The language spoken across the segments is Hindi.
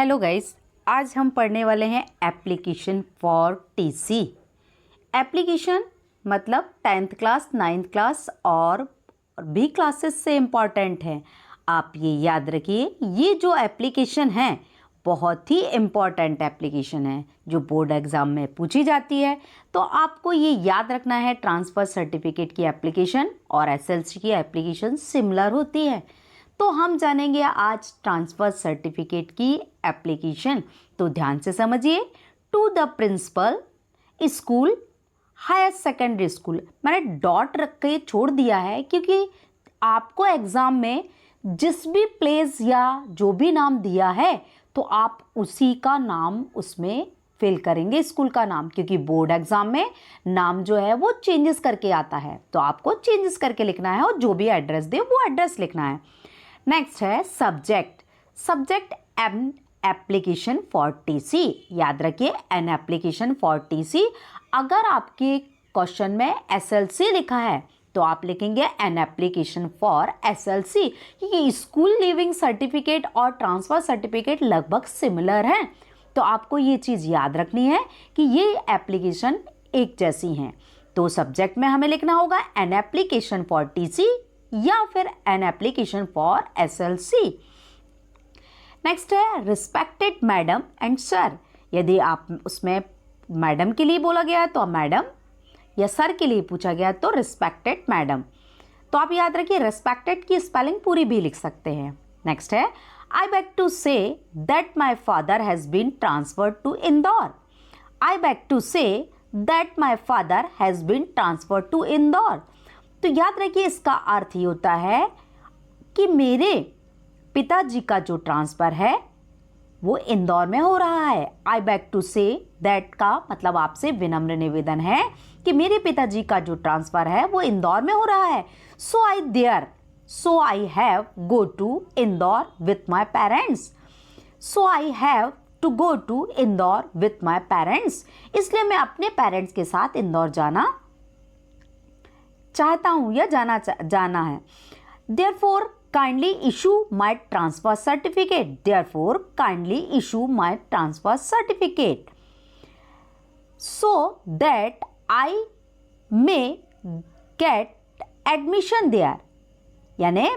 हेलो गाइस, आज हम पढ़ने वाले हैं एप्लीकेशन फॉर टीसी। एप्लीकेशन मतलब 10th क्लास, 9th क्लास और भी क्लासेस से इम्पॉर्टेंट है। आप ये याद रखिए, ये जो एप्लीकेशन है बहुत ही इम्पॉर्टेंट एप्लीकेशन है जो बोर्ड एग्ज़ाम में पूछी जाती है। तो आपको ये याद रखना है, ट्रांसफ़र सर्टिफिकेट की एप्लीकेशन और एसएलसी की एप्लीकेशन सिमिलर होती है। तो हम जानेंगे आज ट्रांसफ़र सर्टिफिकेट की एप्लीकेशन। तो ध्यान से समझिए। To the principal school higher secondary school, मैंने डॉट रख के छोड़ दिया है क्योंकि आपको एग्ज़ाम में जिस भी प्लेस या जो भी नाम दिया है तो आप उसी का नाम उसमें फिल करेंगे, स्कूल का नाम, क्योंकि बोर्ड एग्ज़ाम में नाम जो है वो चेंजेस करके आता है। तो आपको चेंजेस करके लिखना है और जो भी एड्रेस दे वो एड्रेस लिखना है। नेक्स्ट है subject. Subject an application for TC. याद रखिए, एन एप्लीकेशन फॉर टीसी। अगर आपके क्वेश्चन में एसएलसी लिखा है तो आप लिखेंगे एन एप्लीकेशन फॉर एसएलसी, क्योंकि स्कूल लीविंग सर्टिफिकेट और ट्रांसफ़र सर्टिफिकेट लगभग सिमिलर हैं। तो आपको ये चीज़ याद रखनी है कि ये एप्लीकेशन एक जैसी हैं। तो सब्जेक्ट में हमें लिखना होगा एन एप्लीकेशन फॉर टीसी या फिर an application for SLC. Next है रिस्पेक्टेड मैडम एंड सर। यदि आप उसमें मैडम के लिए बोला गया तो मैडम, या सर के लिए पूछा गया तो रिस्पेक्टेड मैडम। तो आप याद रखिए, रिस्पेक्टेड की स्पेलिंग पूरी भी लिख सकते हैं। नेक्स्ट है I beg to say that my father has been transferred to Indore. I beg to say that my father has been transferred to Indore. तो याद रखिए, इसका अर्थ ये होता है कि मेरे पिताजी का जो ट्रांसफ़र है वो इंदौर में हो रहा है। I beg to say that का मतलब आपसे विनम्र निवेदन है कि मेरे पिताजी का जो ट्रांसफ़र है वो इंदौर में हो रहा है। So I have go to Indore with my parents. So I have to go to Indore with my parents. इसलिए मैं अपने पेरेंट्स के साथ इंदौर जाना चाहता हूं या जाना है। Therefore, kindly issue my transfer certificate. Therefore, kindly issue my transfer certificate so that I may get admission there. यानी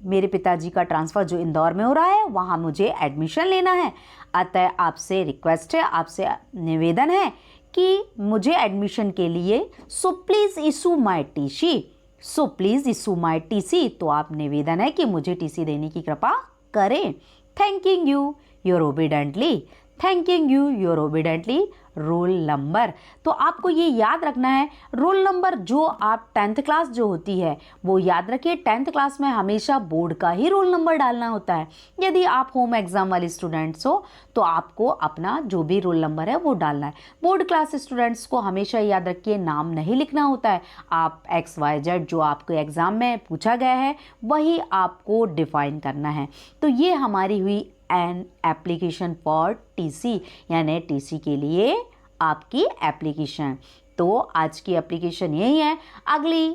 मेरे पिताजी का ट्रांसफ़र जो इंदौर में हो रहा है वहाँ मुझे एडमिशन लेना है। अतः आपसे रिक्वेस्ट है, आपसे निवेदन है कि मुझे एडमिशन के लिए so please issue my TC. So please issue my TC. तो आप निवेदन है कि मुझे टीसी देने की कृपा करें। Thanking you your obediently. Thanking you your obediently roll number. तो आपको ये याद रखना है, रोल नंबर जो आप 10th क्लास जो होती है वो याद रखिए, 10th क्लास में हमेशा बोर्ड का ही रोल नंबर डालना होता है। यदि आप होम एग्ज़ाम वाले स्टूडेंट्स हो तो आपको अपना जो भी रोल नंबर है वो डालना है। बोर्ड क्लास स्टूडेंट्स को हमेशा याद रखिए, नाम नहीं लिखना होता है। आप XYZ जो आपको एग्ज़ाम में पूछा गया है वही आपको डिफ़ाइन करना है। तो ये हमारी हुई एन एप्लीकेशन फॉर टीसी, यानी टीसी के लिए आपकी एप्लीकेशन। तो आज की एप्लीकेशन यही है। अगली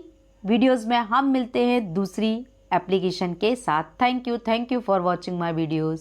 वीडियोस में हम मिलते हैं दूसरी एप्लीकेशन के साथ। Thank you for watching my videos.